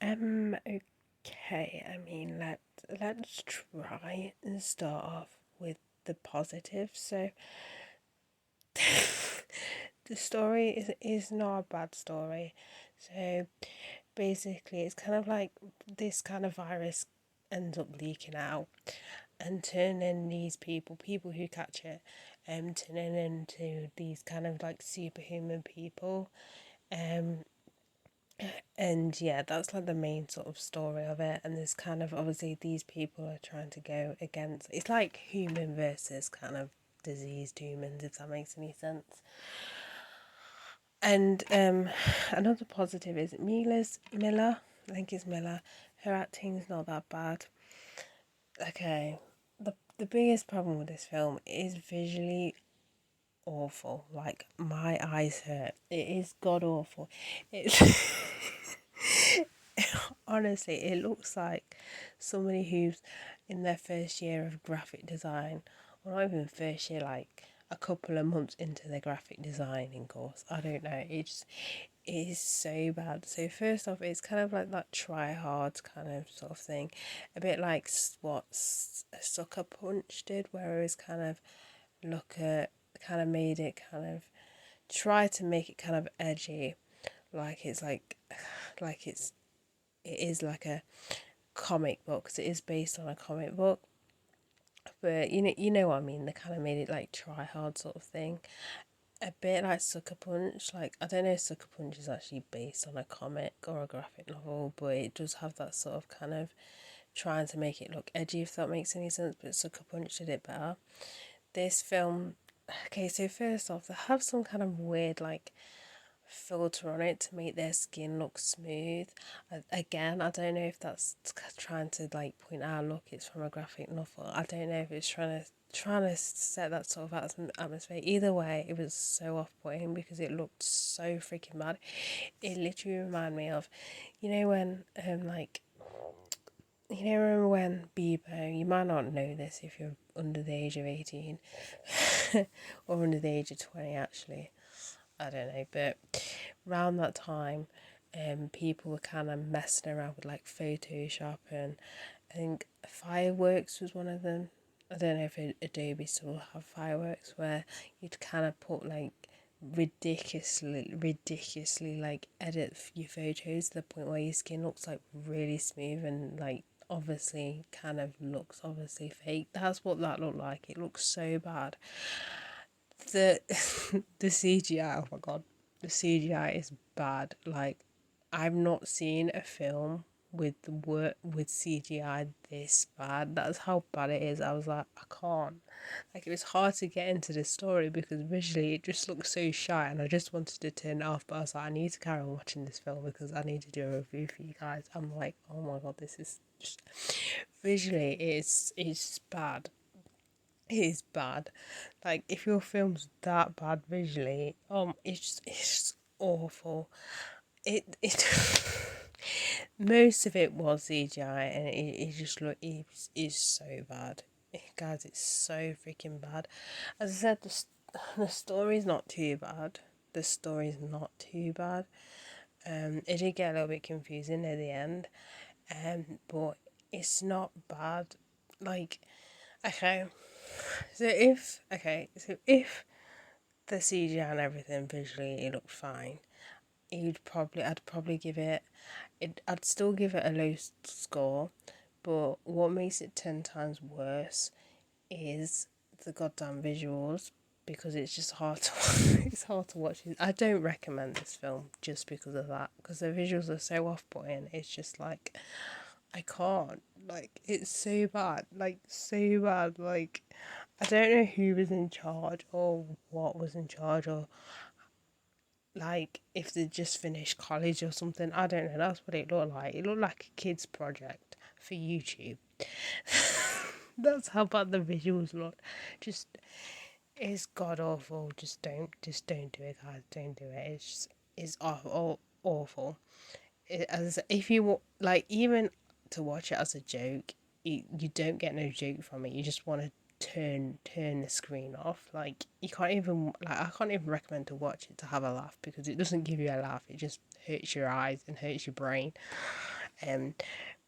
Okay. I mean, let's try and start off with the positive. So, the story is not a bad story. So basically, it's kind of like this kind of virus ends up leaking out and turning these people who catch it, turning into these kind of like superhuman people. Um, and yeah, that's like the main sort of story of it. And there's kind of obviously these people are trying to go against. It's like human versus kind of diseased humans, if that makes any sense. And another positive is Mila's Miller. I think it's Miller. Her acting's not that bad. Okay, the biggest problem with this film is visually awful. Like my eyes hurt. It is god awful. It's honestly, it looks like somebody who's in their first year of graphic design, or not even first year, like a couple of months into their graphic designing course. I don't know. It is so bad. So first off, it's kind of like that try hard kind of sort of thing, a bit like what Sucker Punch did, where it was kind of look at kind of made it kind of try to make it kind of edgy, like it's like it is like a comic book, because it is based on a comic book. But you know what I mean. They kind of made it like try hard sort of thing, a bit like Sucker Punch. Like I don't know if Sucker Punch is actually based on a comic or a graphic novel, but it does have that sort of kind of trying to make it look edgy, if that makes any sense. But Sucker Punch did it better. This film, okay, so first off, they have some kind of weird like filter on it to make their skin look smooth. Again, I don't know if that's trying to like point out, look, it's from a graphic novel. I don't know if it's trying to set that sort of atmosphere. Either way, it was so off-putting because it looked so freaking bad. It literally reminded me of, when like, remember when Bieber, you might not know this if you're under the age of 18 or under the age of 20 actually, I don't know, but around that time, people were kind of messing around with like Photoshop, and I think fireworks was one of them. I don't know if Adobe still have fireworks, where you'd kind of put like ridiculously like edit your photos to the point where your skin looks like really smooth and like obviously kind of looks obviously fake. That's what that looked like. It looks so bad. The the CGI, oh my god, the CGI is bad. Like I've not seen a film with the work with CGI this bad. That's how bad it is. I was like, I can't. Like it was hard to get into the story because visually it just looks so shy, and I just wanted to turn it off. But I was like, I need to carry on watching this film because I need to do a review for you guys. I'm like, oh my god, this is just visually it's bad. It is bad. Like if your film's that bad visually, it's awful. It most of it was CGI, and it just look it is so bad. Guys, it's so freaking bad. As I said, the story's not too bad. The story's not too bad. It did get a little bit confusing at the end, but it's not bad. Like, okay, so if the CGI and everything visually it looked fine, I'd probably give I'd still give it a low score, but what makes it 10 times worse is the goddamn visuals, because it's just hard to it's hard to watch. I don't recommend this film just because of that, because the visuals are so off-putting. It's just like I can't, like it's so bad, like so bad. Like I don't know who was in charge or what was in charge, or like if they just finished college or something. I don't know. That's what it looked like. It looked like a kid's project for YouTube. That's how bad the visuals look. Just it's god awful. Just don't do it, guys. Don't do it. It's awful. As if you like, even to watch it as a joke, you don't get no joke from it. You just want to turn the screen off. Like you can't even like I can't even recommend to watch it to have a laugh, because it doesn't give you a laugh. It just hurts your eyes and hurts your brain.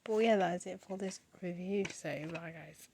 But yeah, that is it for this review. So bye guys.